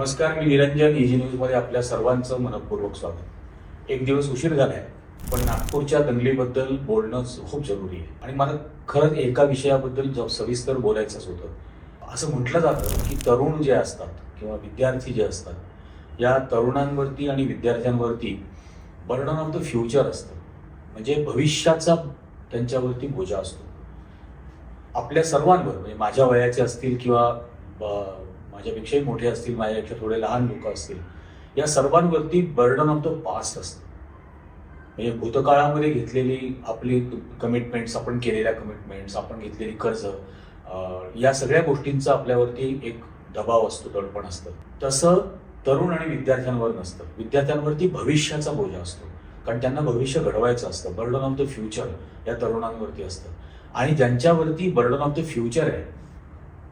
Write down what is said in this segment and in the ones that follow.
नमस्कार, मी Niranjan easy news मध्ये आपल्या सर्वांचं मनपूर्वक स्वागत. एक दिवस उशीर झालाय, पण नागपूरच्या दंगलीबद्दल बोलणं खूप जरुरी आहे आणि मला खरंच एका विषयाबद्दल सविस्तर बोलायचंच होतं. असं म्हटलं जातं की तरुण जे असतात किंवा विद्यार्थी जे असतात, या तरुणांवरती आणि विद्यार्थ्यांवरती बर्डन ऑफ द फ्युचर असतं, म्हणजे भविष्याचा त्यांच्यावरती बोजा असतो. आपल्या सर्वांवर, म्हणजे माझ्या वयाचे असतील किंवा माझ्यापेक्षाही मोठे असतील, माझ्यापेक्षा थोडे लहान लोक असतील, या सर्वांवरती बर्डन ऑफ द पास्ट असतं. म्हणजे भूतकाळामध्ये घेतलेली आपली कमिटमेंट्स, आपण केलेल्या कमिटमेंट्स, आपण घेतलेली कर्ज, या सगळ्या गोष्टींचा आपल्यावरती एक दबाव असतो, दडपण असतं. तसं तरुण आणि विद्यार्थ्यांवर नसतं. विद्यार्थ्यांवरती भविष्याचा बोजा असतो, कारण त्यांना भविष्य घडवायचं असतं. बर्डन ऑफ द फ्युचर या तरुणांवरती असतं. आणि ज्यांच्यावरती बर्डन ऑफ द फ्युचर आहे,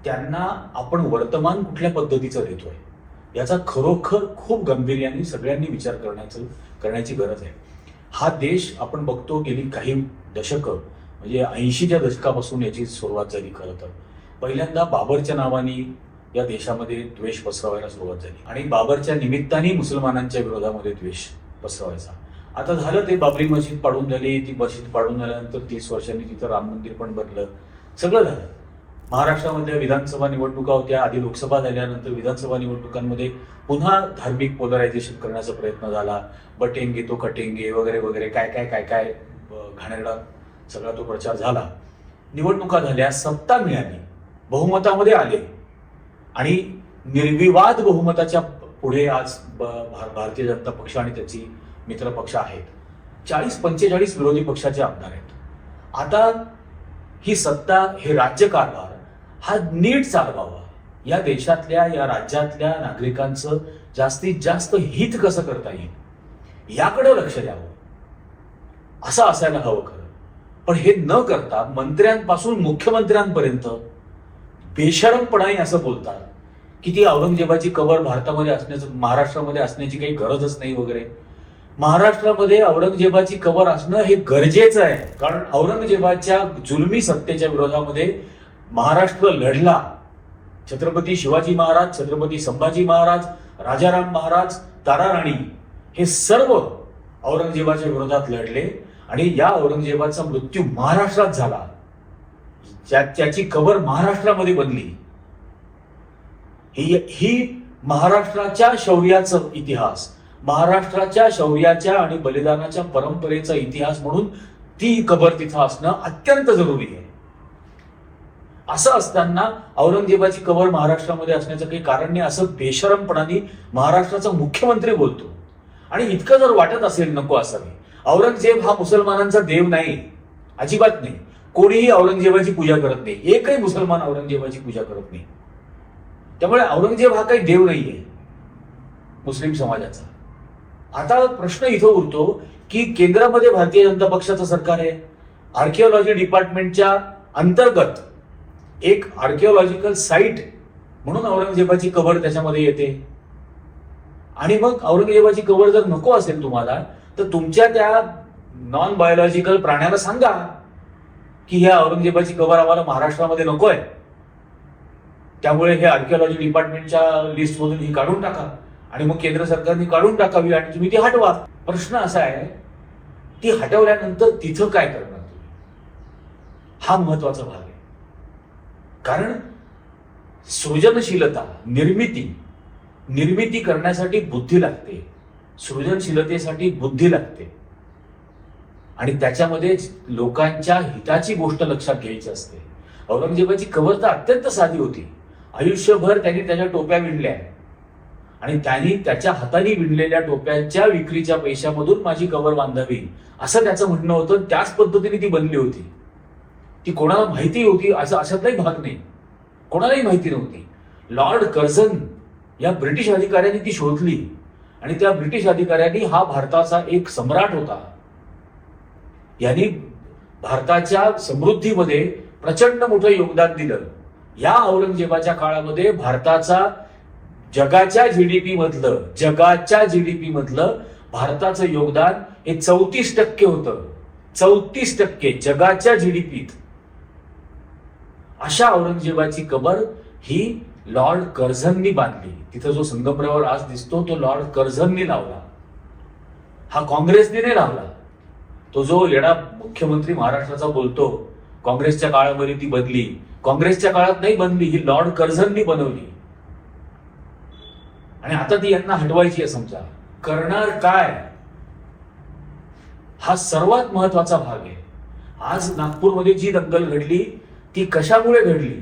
त्यांना आपण वर्तमान कुठल्या पद्धतीचं देतोय याचा खरोखर खूप गांभीर्याने सगळ्यांनी विचार करण्याची गरज आहे. हा देश आपण बघतो गेली काही दशकं, म्हणजे 80च्या दशकापासून याची सुरुवात झाली. खरं तर पहिल्यांदा बाबरच्या नावाने या देशामध्ये द्वेष पसरवायला सुरुवात झाली आणि बाबरच्या निमित्ताने मुसलमानांच्या विरोधामध्ये द्वेष पसरवायचा. आता झालं ते, बाबरी मशीद पाडून झाली. ती मशीद पाडून झाल्यानंतर 30 वर्षांनी तिथं राम मंदिर पण बनलं, सगळं झालं. महाराष्ट्रामधल्या विधानसभा निवडणुका होत्या, आधी लोकसभा झाल्यानंतर विधानसभा निवडणुकांमध्ये पुन्हा धार्मिक पोलरायझेशन करण्याचा प्रयत्न झाला. बटेंगे तो कटेंगे वगैरे वगैरे काय काय काय काय घाणेरडा सगळा तो प्रचार झाला. निवडणुका झाल्या, सत्ता मिळाली, बहुमतामध्ये आले आणि निर्विवाद बहुमताच्या पुढे आज भारतीय जनता पक्ष आणि त्याची मित्र पक्ष आहेत. 40-45 विरोधी पक्षाचे आमदार आहेत. आता ही सत्ता, हे राज्यकारभार हा नीट चालवावा, या देशातल्या, या राज्यातल्या नागरिकांचं जास्तीत जास्त हित कसं करता येईल याकडे लक्ष द्यावं, असं असायला हवं खरं. पण हे न करता मंत्र्यांपासून मुख्यमंत्र्यांपर्यंत बेशरमपणाने असं बोलतात की ती औरंगजेबाची कबर महाराष्ट्रामध्ये असण्याची काही गरजच नाही वगैरे. महाराष्ट्रामध्ये औरंगजेबाची कबर असणं हे गरजेचं आहे, कारण औरंगजेबाच्या जुलमी सत्तेच्या विरोधामध्ये महाराष्ट्र लढला. छत्रपती शिवाजी महाराज, छत्रपती संभाजी महाराज, राजाराम महाराज, ताराराणी हे सर्व औरंगजेबाच्या विरोधात लढले आणि या औरंगजेबाचा मृत्यू महाराष्ट्रात झाला. त्याची कबर महाराष्ट्रामध्ये बनली. ही महाराष्ट्राच्या शौर्याचा इतिहास, महाराष्ट्राच्या शौर्याच्या आणि बलिदानाच्या परंपरेचा इतिहास म्हणून ती कबर तिथं असणं अत्यंत जरुरी आहे. असं असताना औरंगजेबाची कबर महाराष्ट्रामध्ये असण्याचं काही कारण नाही, असं बेशरमपणाने महाराष्ट्राचा मुख्यमंत्री बोलतो. आणि इतकं जर वाटत असेल नको असावे, औरंगजेब हा मुसलमानांचा देव नाही, अजिबात नाही. कोणीही औरंगजेबाची पूजा करत नाही, एकही मुसलमान औरंगजेबाची पूजा करत नाही. त्यामुळे औरंगजेब हा काही देव नाहीये मुस्लिम समाजाचा. आता प्रश्न इथं उरतो की केंद्रामध्ये भारतीय जनता पक्षाचं सरकार आहे. आर्किओलॉजी डिपार्टमेंटच्या अंतर्गत एक आर्किओलॉजिकल साईट म्हणून औरंगजेबाची कबर त्याच्यामध्ये येते. आणि मग औरंगजेबाची कबर जर नको असेल तुम्हाला, तर तुमच्या त्या नॉन बायोलॉजिकल प्राण्याला सांगा की ह्या औरंगजेबाची कबर आम्हाला महाराष्ट्रामध्ये नको आहे, त्यामुळे हे आर्किओलॉजी डिपार्टमेंटच्या लिस्टमधून ही काढून टाका आणि मग केंद्र सरकारने काढून टाकावी आणि तुम्ही ती हटवा. प्रश्न असा आहे, ती हटवल्यानंतर तिथं काय करणार तुम्ही, हा महत्वाचा भाग आहे. कारण सृजनशीलता, निर्मिती करण्यासाठी बुद्धी लागते, सृजनशीलतेसाठी बुद्धी लागते आणि त्याच्यामध्ये लोकांच्या हिताची गोष्ट लक्षात घ्यायची असते. औरंगजेबाची कबर तर अत्यंत साधी होती. आयुष्यभर त्यांनी त्याच्या टोप्या विणल्या आणि त्यांनी त्याच्या हाताने विणलेल्या टोप्यांच्या विक्रीच्या पैशामधून माझी कबर बांधावी असं त्याचं म्हणणं होतं. त्याच पद्धतीने ती बनली होती. ती कोणाला माहिती होती असं अशातलाही भाग नाही, कोणालाही माहिती नव्हती. लॉर्ड कर्झन या ब्रिटिश अधिकाऱ्यांनी ती शोधली आणि त्या ब्रिटिश अधिकाऱ्यांनी, हा भारताचा एक सम्राट होता, यांनी भारताच्या समृद्धीमध्ये प्रचंड मोठं योगदान दिलं. या औरंगजेबाच्या काळामध्ये भारताचा जगाच्या जीडीपी मधलं भारताचं योगदान हे 34% होतं. 34% जगाच्या जीडीपीत. अशा औरंगजेबाची कबर ही लॉर्ड कर्झननी बांधली. तिथं जो संगमरवर आज दिसतो तो लॉर्ड कर्झननी लावला, हा काँग्रेसने नाही लावला. तो जो येडा मुख्यमंत्री महाराष्ट्राचा बोलतो काँग्रेसच्या काळामध्ये ती बनली, काँग्रेसच्या काळात नाही बनली, ही लॉर्ड कर्झननी बनवली. आणि आता ती यांना हटवायची आहे. समजा करणार काय, हा सर्वात महत्वाचा भाग आहे. आज नागपूरमध्ये जी दंगल घडली ती कशामुळे घडली?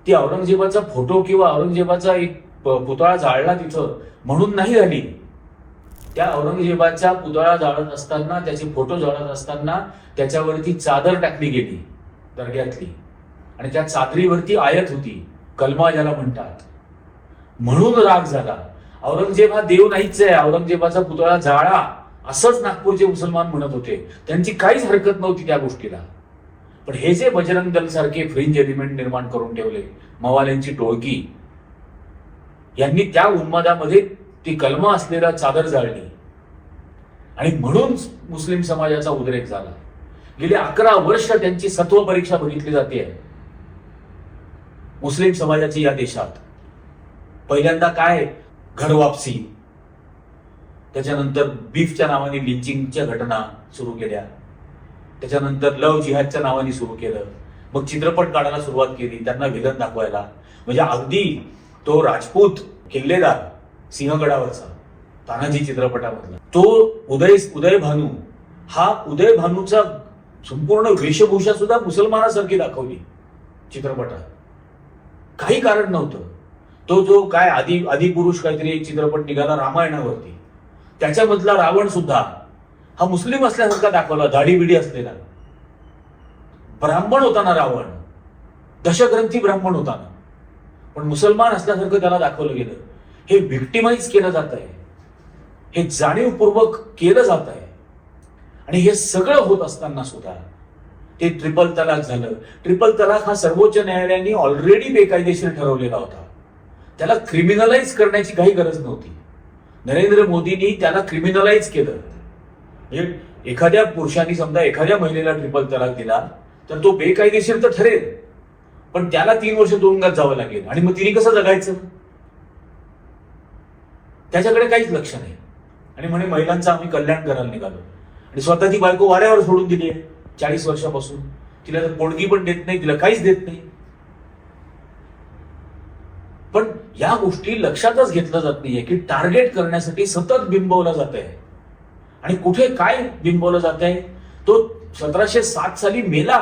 ती औरंगजेबाचा फोटो किंवा औरंगजेबाचा एक पुतळा जाळला तिथं म्हणून नाही झाली. त्या औरंगजेबाचा पुतळा जाळत असताना, त्याचे फोटो जाळत असताना त्याच्यावरती चादर टाकली गेली दर्ग्यातली, आणि त्या चादरीवरती आयत होती, कलमा ज्याला म्हणतात, म्हणून राग झाला. औरंगजेब हा देव नाहीच आहे, औरंगजेबाचा पुतळा जाळा असंच नागपूरचे मुसलमान म्हणत होते. त्यांची काहीच हरकत नव्हती त्या गोष्टीला. पण हे जे बजरंग दल सारखे फ्रिंज एलिमेंट निर्माण करून ठेवले, मवाल्यांची टोळकी, यांनी त्या उन्मादामध्ये ती कलमा असलेला चादर जाळली आणि म्हणून मुस्लिम समाजाचा उद्रेक झाला. गेली 11 वर्ष त्यांची सत्व परीक्षा बघितली जाते मुस्लिम समाजाची या देशात. पहिल्यांदा काय, घरवापसी, त्याच्यानंतर बीफच्या नावाने लिंचिंगच्या घटना सुरू केल्या, त्याच्यानंतर लव जिहादच्या नावाने सुरू केलं, मग चित्रपट काढायला सुरुवात केली त्यांना विलन दाखवायला. म्हणजे अगदी तो राजपूत किल्लेदार सिंहगडावरचा तानाजी चित्रपटामधला तो उदय भानू, हा उदय भानूचा संपूर्ण वेशभूषा सुद्धा मुसलमानासारखी दाखवली चित्रपटात. काही कारण नव्हतं. तो जो काय आदिपुरुष काहीतरी एक चित्रपट निघाला रामायणावरती, त्याच्यामधला रावण सुद्धा हा मुस्लिम असल्यासारखा दाखवला, दाढी बिडी असलेला. ब्राह्मण होता ना रावण, दशग्रंथी ब्राह्मण होता ना, पण मुसलमान असल्यासारखं त्याला दाखवलं गेलं. हे व्हिक्टिमाइज केलं जात आहे, हे जाणीवपूर्वक केलं जात आहे. आणि हे सगळं होत असताना सुद्धा ते ट्रिपल तलाक झालं. ट्रिपल तलाक हा सर्वोच्च न्यायालयाने ऑलरेडी बेकायदेशीर ठरवलेला होता. त्याला क्रिमिनलाइज करण्याची काही गरज नव्हती. नरेंद्र मोदींनी त्याला क्रिमिनलाइज केलं. म्हणजे एखाद्या पुरुषांनी समजा एखाद्या महिलेला ट्रिपल तलाक दिला तर तो बेकायदेशीर तर ठरेल, पण त्याला 3 वर्ष तुरुंगात जावं लागेल. आणि मग तिने कसं जगायचं? त्याच्याकडे काहीच लक्ष नाही. आणि म्हणे महिलांचं आम्ही कल्याण करायला निघालो, आणि स्वतः ती बायको वाऱ्यावर सोडून दिली आहे 40 वर्षापासून. तिला तर पोळगी पण देत नाही, तिला काहीच देत नाही. पण या गोष्टी लक्षातच घेतलं जात नाहीये की टार्गेट करण्यासाठी सतत बिंबवलं जात आहे. आणि कुठे काय बिंबवलं जात आहे? तो 1707 साली मेला.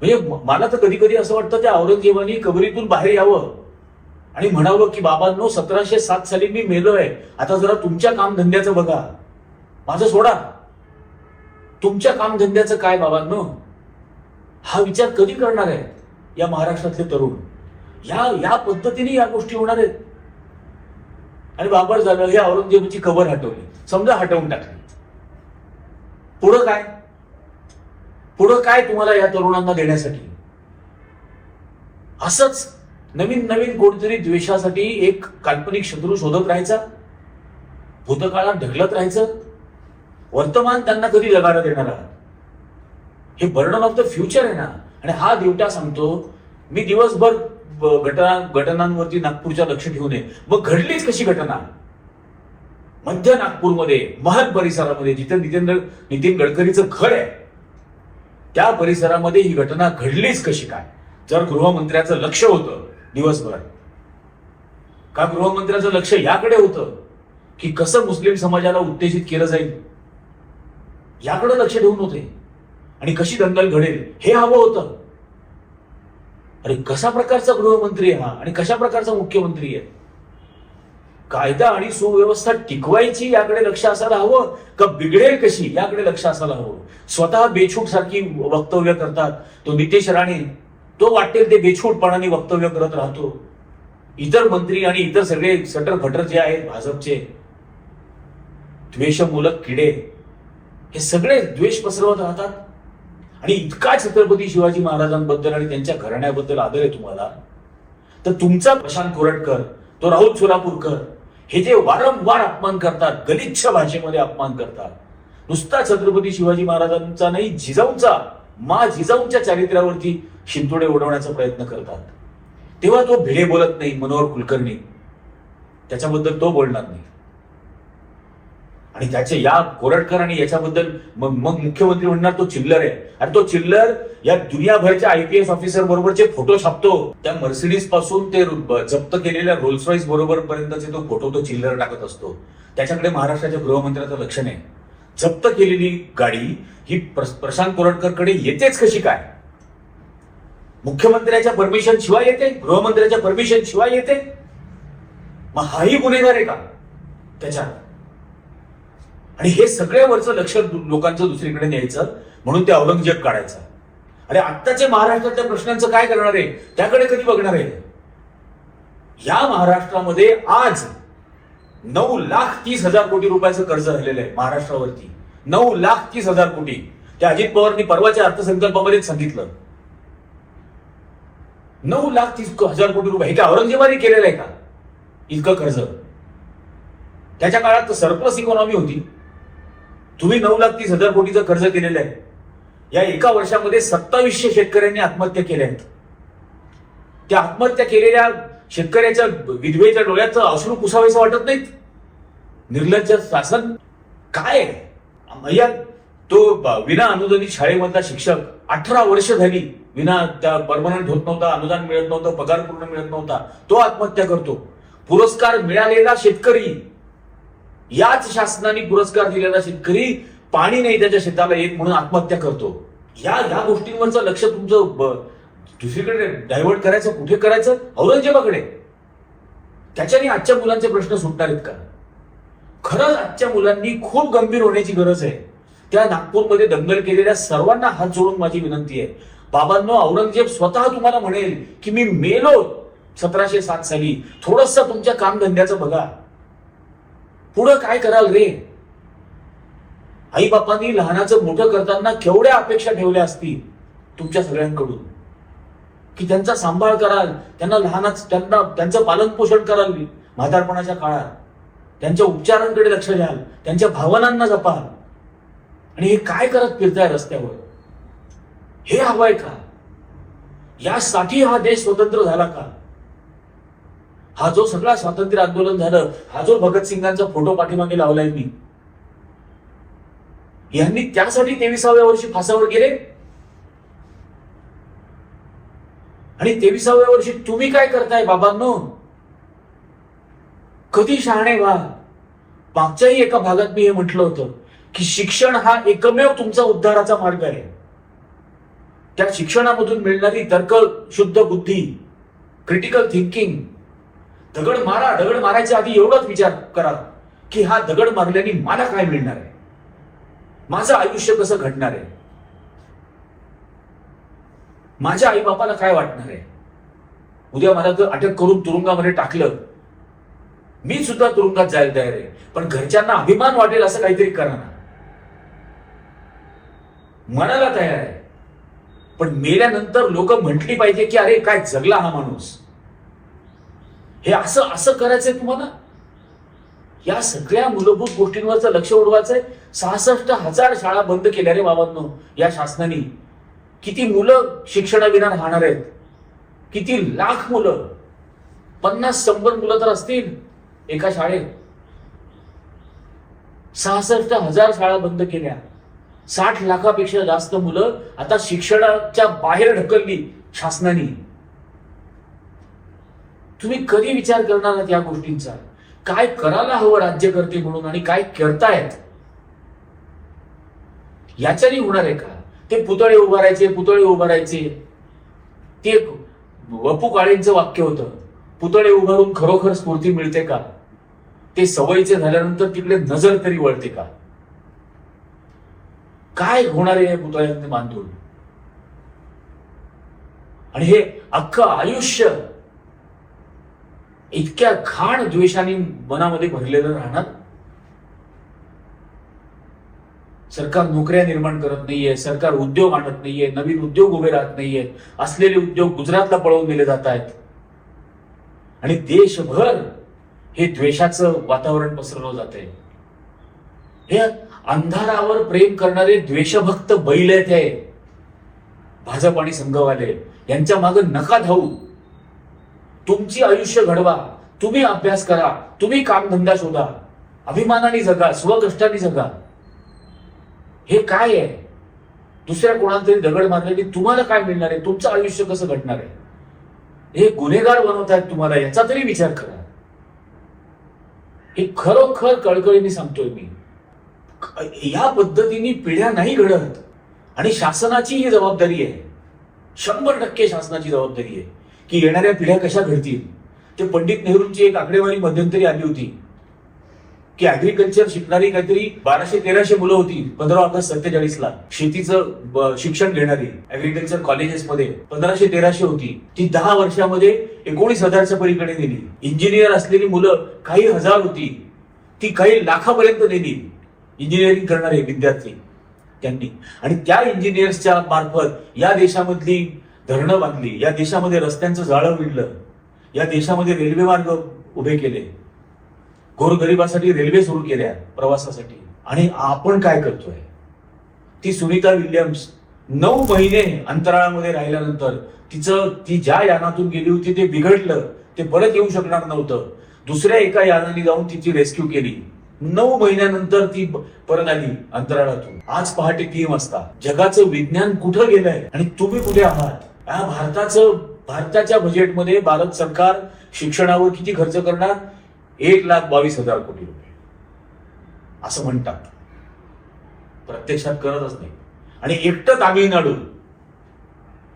म्हणजे मला तर कधी कधी असं वाटतं त्या औरंगजेबाने कबरीतून बाहेर यावं आणि म्हणावं की बाबांनो 1707 साली मी मेलोय, आता जरा तुमच्या कामधंद्याचं बघा, माझं सोडा, तुमच्या कामधंद्याचं काय बाबांनो? हा विचार कधी करणार आहे या महाराष्ट्रातले तरुण? या पद्धतीने या गोष्टी होणार आहेत. आणि बाबर झालं, हे औरंगजेबाची कबर हटवली, समजा हटवून टाकली. पुढं काय? पुढं काय तुम्हाला या तरुणांना देण्यासाठी? असंच नवीन नवीन कोणतरी द्वेषासाठी एक काल्पनिक शत्रू शोधत राहायचा, भूतकाळात ढकलत राहायचं. वर्तमान त्यांना कधी जगायला देणार आहात? हे बर्डन ऑफ द फ्युचर आहे ना. आणि हा दिवटा सांगतो मी दिवसभर घटनांवरती नागपूरच्या लक्ष ठेवू नये. मग घडलीच कशी घटना? मध्य नागपूरमध्ये महल परिसरामध्ये जिथे नितीन गडकरीचं घर आहे त्या परिसरामध्ये ही घटना घडलीच कशी काय? जर गृहमंत्र्याचं लक्ष होतं दिवसभर, का गृहमंत्र्याचं लक्ष याकडे होतं की कसं मुस्लिम समाजाला उत्तेजित केलं जाईल, याकडे लक्ष ठेवून होते. आणि कशी दंगल घडेल हे हवं होतं. अरे कशा प्रकारचा गृहमंत्री आहे हा आणि कशा प्रकारचा मुख्यमंत्री आहे? कायदा आणि सुव्यवस्था टिकवायची याकडे लक्ष असायला हवं का बिघडेल कशी याकडे लक्ष असायला हवं. स्वतः बेछूट सारखी वक्तव्य करतात. तो नितेश राणे तो वाटेल ते बेछूटपणाने वक्तव्य करत राहतो. इतर मंत्री आणि इतर सगळे सटरफटर जे आहेत भाजपचे द्वेषमूलक किडे, हे सगळे द्वेष पसरवत राहतात. आणि इतका छत्रपती शिवाजी महाराजांबद्दल आणि त्यांच्या घराण्याबद्दल आदर आहे तुम्हाला, तर तुमचा प्रशांत कोरटकर, तो राहुल सोलापूरकर, हे जे वारंवार अपमान करतात, गलिच्छ भाषेमध्ये अपमान करतात, नुसता छत्रपती शिवाजी महाराजांचा नाही, जिजाऊंचा, जिजाऊंच्या चारित्र्यावरती शिंतोडे उडवण्याचा प्रयत्न करतात. तेव्हा तो भिडे बोलत नाही. मनोहर कुलकर्णी त्याच्याबद्दल तो बोलणार नाही. आणि त्याचे या कोरटकर आणि याच्याबद्दल मग मुख्यमंत्री म्हणणार तो चिल्लर आहे. आणि तो चिल्लर या दुनियाभरच्या IPS ऑफिसर बरोबरचे फोटो छापतो. त्या मर्सिडीज पासून ते जप्त केलेल्या रोल्स रॉईस बरोबर पर्यंतचे तो फोटो तो चिल्लर टाकत असतो. त्याच्याकडे महाराष्ट्राच्या गृहमंत्र्याचं लक्ष नाही. जप्त केलेली गाडी ही प्रशांत कोरटकरकडे येतेच कशी काय? मुख्यमंत्र्याच्या परमिशन शिवाय येते, गृहमंत्र्याच्या परमिशन शिवाय येते. मग हाही गुन्हेगार आहे का त्याच्यात? आणि हे सगळ्यावरचं लक्ष लोकांचं दुसरीकडे न्यायचं म्हणून ते औरंगजेब काढायचा. अरे आत्ताच्या महाराष्ट्रातल्या प्रश्नांचं काय करणार आहे? त्याकडे कधी बघणार आहे? या महाराष्ट्रामध्ये आज 9,30,000 कोटी रुपयाचं कर्ज झालेलं आहे महाराष्ट्रावरती. 9,30,000 कोटी. त्या अजित पवारनी परवाच्या अर्थसंकल्पामध्येच सांगितलं. 9,30,000 कोटी रुपये हे काय औरंगजेबाने केलेलं आहे का इतकं कर्ज? त्याच्या काळात सरप्लस इकॉनॉमी होती. तुम्ही 9,30,000 कोटीचं कर्ज केलेलं आहे. या एका वर्षामध्ये 2700 शेतकऱ्यांनी आत्महत्या केल्या आहेत. त्या आत्महत्या केलेल्या शेतकऱ्याच्या विधवेच्या डोळ्यात अश्रू पुसावेसं वाटत नाहीत? निर्लज्ज शासन काय? या तो विना अनुदानित शाळेमधला शिक्षक 18 वर्ष झाली विना त्या परमनंट होत नव्हता, अनुदान मिळत नव्हतं, पगार पूर्ण मिळत नव्हता, तो आत्महत्या करतो. पुरस्कार मिळालेला शेतकरी, याच शासनाने पुरस्कार दिलेला शेतकरी पाणी नाही त्याच्या शेताला येत म्हणून आत्महत्या करतो. या गोष्टींवरचं लक्ष तुमचं दुसरीकडे डायव्हर्ट करायचं. कुठे करायचं? औरंगजेबाकडे. त्याच्याने आजच्या मुलांचे प्रश्न सुटणार आहेत का? खरंच आजच्या मुलांनी खूप गंभीर होण्याची गरज आहे. त्या नागपूरमध्ये दंगल केलेल्या सर्वांना हात जोडून माझी विनंती आहे, बाबांनो, औरंगजेब स्वतः तुम्हाला म्हणेल की मी मेलो 1707 साली. थोडस तुमच्या कामधंद्याचं बघा. पुढं काय कराल रे? आई बापांनी लहानाचं मोठं करताना केवढ्या अपेक्षा ठेवल्या असतील तुमच्या सगळ्यांकडून की त्यांचा सांभाळ कराल, त्यांना त्यांचं पालन पोषण कराल म्हातारपणाच्या काळात, त्यांच्या उपचारांकडे लक्ष द्याल, त्यांच्या भावनांना जपाल. आणि हे काय करत फिरताय रस्त्यावर? हे हवंय का? यासाठी हा देश स्वतंत्र झाला का? हा जो सगळा स्वातंत्र्य आंदोलन झालं, हा जो भगतसिंगांचा फोटो पाठीमागे लावलाय मी, यांनी त्यासाठी 23व्या वर्षी फासावर गेले. आणि 23व्या वर्षी तुम्ही काय करताय बाबांनो? कधी शहाणे व्हा. मागच्याही एका भागात मी हे म्हटलं होतं की शिक्षण हा एकमेव तुमचा उद्धाराचा मार्ग आहे. त्या शिक्षणामधून मिळणारी तर्कशुद्ध बुद्धी, क्रिटिकल थिंकिंग. दगड मारायच्या आधी एवढाच विचार करा की हा दगड मारल्याने मला काय मिळणार आहे, माझं आयुष्य कसं घडणार आहे, माझ्या आई बापाला काय वाटणार आहे. उद्या मला जर अटक करून तुरुंगामध्ये टाकलं, मी सुद्धा तुरुंगात जायला तयार आहे, पण घरच्यांना अभिमान वाटेल असं काहीतरी करा ना. मनाला तयार आहे, पण मेल्यानंतर लोक म्हटली पाहिजे की अरे काय जगला हा माणूस. हे असं करायचंय तुम्हाला? या सगळ्या मूलभूत गोष्टींवरचं लक्ष उडवायचंय. 66,000 शाळा बंद केल्या रे बाबांनो या शासनाने. किती मुलं शिक्षणाविना राहणार आहेत? किती लाख मुलं? 50-100 मुलं तर असतील एका शाळेत. 66,000 शाळा बंद केल्या. 60 लाखापेक्षा जास्त मुलं आता शिक्षणाच्या बाहेर ढकलली शासनाने. तुम्ही कधी विचार करणार आहात या गोष्टींचा? काय करायला हवं राज्यकर्ते म्हणून आणि काय करतायत याच्याने होणार आहे का? ते पुतळे उभारायचे. ते वपू काळेंचं वाक्य होतं, पुतळे उभारून खरोखर स्फूर्ती मिळते का? ते सवयीचे झाल्यानंतर तिकडे नजर तरी वळते का? काय होणार आहे पुतळ्यांचे बांधून? आणि हे अख्खं आयुष्य इतक्या घाण द्वेषाने मनामध्ये भरलेलं राहणार. सरकार नोकऱ्या निर्माण करत नाहीये, सरकार उद्योग आणत नाहीये, नवीन उद्योग उभे राहत नाहीये. असलेले उद्योग गुजरातला पळवून दिले जात आहेत. आणि देशभर हे द्वेषाचं वातावरण पसरवलं जात आहे. हे अंधारावर प्रेम करणारे द्वेषभक्त बैल आहेत हे भाजप आणि संघवाले. यांच्या मागे नका धावू. तुमची आयुष्य घडवा, तुम्ही अभ्यास करा, तुम्ही कामधंदा शोधा, अभिमानाने जगा, स्वकष्टाने जगा. हे काय आहे? दुसऱ्या कोणाला तरी दगड मारल्याने तुम्हाला काय मिळणार आहे? तुमचं आयुष्य कसं घडणार आहे? हे गुन्हेगार बनवतायत तुम्हाला, याचा तरी विचार करा. हे खरोखर कळकळीने सांगतोय मी. या पद्धतीने पिढ्या नाही घडत आणि शासनाची ही जबाबदारी आहे, 100% शासनाची जबाबदारी आहे की येणाऱ्या पिढ्या कशा घडतील. ते पंडित नेहरूंची एक आकडेवारी मध्यंतरी आली होती की ऍग्रिकल्चर शिकणारी काहीतरी 1200-1300 मुलं होती 15 ऑगस्ट 47ला. शेतीचं शिक्षण घेणारी ऍग्रिकल्चर कॉलेजेसमध्ये 1500-1300 होती. ती 10 वर्षामध्ये 19,000च्या पलीकडे नेली. इंजिनियर असलेली मुलं काही हजार होती, ती काही लाखापर्यंत नेली. इंजिनिअरिंग करणारे विद्यार्थी त्यांनी, आणि त्या इंजिनियर्सच्या मार्फत या देशामधली धरणं बांधली, या देशामध्ये रस्त्यांचं जाळं विणलं, या देशामध्ये रेल्वे मार्ग उभे केले, गोरगरिबासाठी रेल्वे सुरू केल्या प्रवासासाठी. आणि आपण काय करतोय? ती सुनीता विल्यम्स 9 महिने अंतराळामध्ये राहिल्यानंतर ती ज्या यानातून गेली होती ते बिघडलं, ते परत येऊ शकणार नव्हतं. दुसऱ्या एका यानाने जाऊन तिची रेस्क्यू केली. 9 महिन्यानंतर ती परत आली अंतराळातून. आज पहाटे 3 वाजता. जगाचं विज्ञान कुठं गेलंय आणि तुम्ही कुठे आहात? या भारताच्या बजेटमध्ये भारत सरकार शिक्षणावर किती खर्च करणार? 1,22,000 कोटी रुपये असं म्हणतात, प्रत्यक्षात करतच नाही. आणि एकटं तामिळनाडू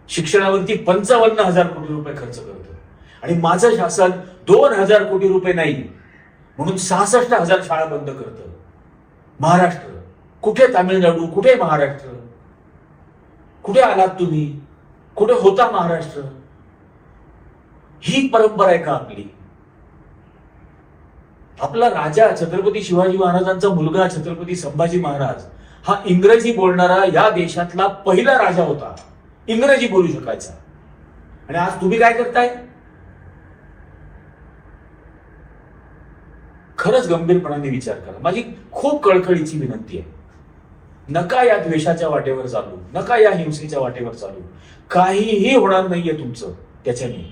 शिक्षणावरती 55,000 कोटी रुपये खर्च करतं. आणि माझं शासन 2,000 कोटी रुपये नाही म्हणून 66,000 शाळा बंद करतं. महाराष्ट्र कुठे? तामिळनाडू कुठे? महाराष्ट्र कुठे आलात तुम्ही? कुठे होता महाराष्ट्र? ही परंपरा आहे का आपली? आपला राजा छत्रपती शिवाजी महाराजांचा मुलगा छत्रपती संभाजी महाराज हा इंग्रजी बोलणारा या देशातला पहिला राजा होता. इंग्रजी बोलू शकायचा. आणि आज तुम्ही काय करताय? खरंच गंभीरपणाने विचार करा. माझी खूप कळकळीची विनंती आहे. नका या द्वेषाच्या वाटेवर चालू, नका या हिंसेच्या वाटेवर चालू. काहीही होणार नाहीये तुमचं त्याच्याने.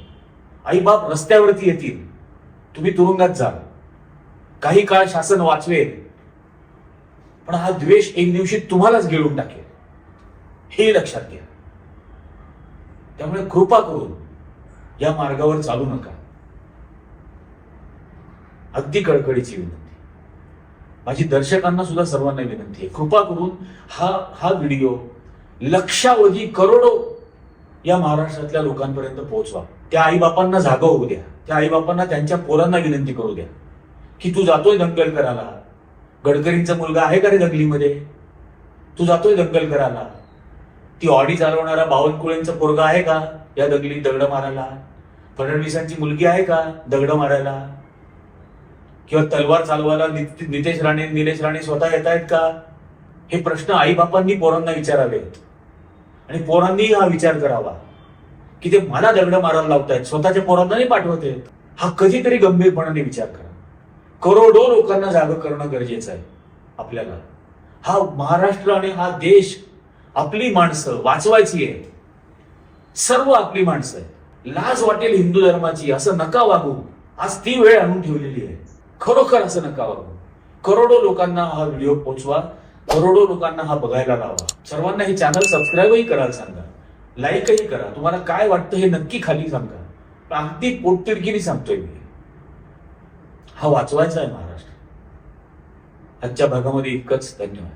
आई बाप रस्त्यावरती येतील, तुम्ही तुरुंगात जाल, काही काळ शासन वाचवेल, पण हा द्वेष एक दिवशी तुम्हालाच गिळून टाकेल, हे लक्षात घ्या. त्यामुळे कृपा करून या मार्गावर चालू नका. अगदी कळकळीची विनंती. माझी दर्शकांना सुद्धा सर्वांना विनंती आहे, कृपा करून हा व्हिडिओ लक्षावधी करोडो या महाराष्ट्रातल्या लोकांपर्यंत पोहोचवा. त्या आईबापांना जागा होऊ द्या. त्या आईबापांना त्यांच्या पोरांना विनंती करू द्या की तू जातोय दंगल करायला, गडकरींचा मुलगा आहे का रे दंगलीमध्ये? तू जातोय दंगल करायला. ती ऑडी चालवणारा बावनकुळेंचा पोरगा आहे का या दंगलीत दगड मारायला? फडणवीसांची मुलगी आहे का दगड मारायला? किंवा तलवार चालवायला निलेश राणे स्वतः येत आहेत का? हे प्रश्न आईबापांनी पोरांना विचारावेत. आणि पोरांनी हा विचार करावा की ते मला दगड मारायला लावतायत, स्वतःच्या पोरांना नाही पाठवत आहेत. हा कधीतरी गंभीरपणाने विचार करा. करोडो लोकांना जाग करणं गरजेचं आहे आपल्याला. हा महाराष्ट्र आणि हा देश, आपली माणसं वाचवायची आहे. सर्व आपली माणसं आहे. लाज वाटेल हिंदू धर्माची, असं नका वागू. आज ती वेळ आणून ठेवलेली आहे. खरोखर असं नका वागू. करोडो लोकांना हा व्हिडिओ पोहोचवा, करोडो लोकांना हा बघायला लावा. सर्वांना हे चॅनल सबस्क्राईबही करायला सांगा, लाईकही करा. तुम्हाला काय वाटतं हे नक्की खाली सांगा. अगदी पोटतिडकीने सांगतोय मी, हा वाचवायचा आहे महाराष्ट्र. आजच्या भागामध्ये इतकंच. धन्यवाद.